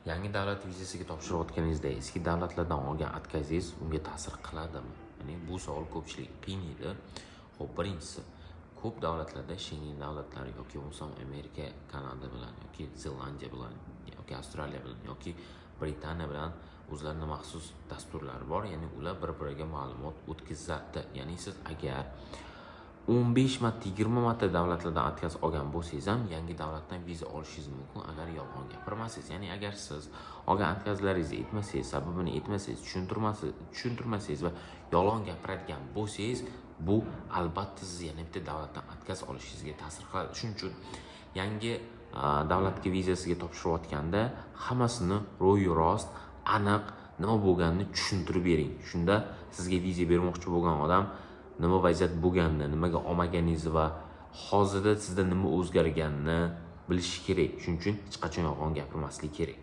Yangi davlat vizasiga topshirayotganingizda eski davlatlardan olgan atkazingiz unga ta'sir qiladimi? Ya'ni bu savol ko'pchilik qiynaydi. Xo'p, birinchisi, ko'p davlatlarda Schengen davlatlari yoki bo'lmasam Amerika, Kanada bilan yoki Zelandiya bilan yoki Avstraliya bilan yoki Britaniya bilan o'zlarining maxsus dasturlari bor. Ya'ni ular bir-biriga ma'lumot o'tkazadi. Ya'ni siz agar 15 marta, 20 marta davlatlardan atkaz olgan bo'lsangiz ham yangi davlatdan viza olishingiz mumkin agar yolg'on gapirmasangiz. Ya'ni agar siz olgan atkazlaringizni aytmasangiz, sababini aytmasangiz, tushuntirmasangiz va yolg'on gapiradigan bo'lsangiz, bu albatta siz yana bitta davlatdan atkaz olishingizga ta'sir qiladi. Shuning uchun yangi davlatga vizasiga topshirayotganda hammasini ro'y-rost, aniq nima bo'lganini tushuntirib bering. Shunda sizga viza bermoqchi bo'lgan odam nima vaziyat bo'lganini, nimaga olmaganingizni va hozirda sizda nima o'zgarganini bilishi kerak. Shuning uchun hech qachon yolg'on gapirmaslik kerak.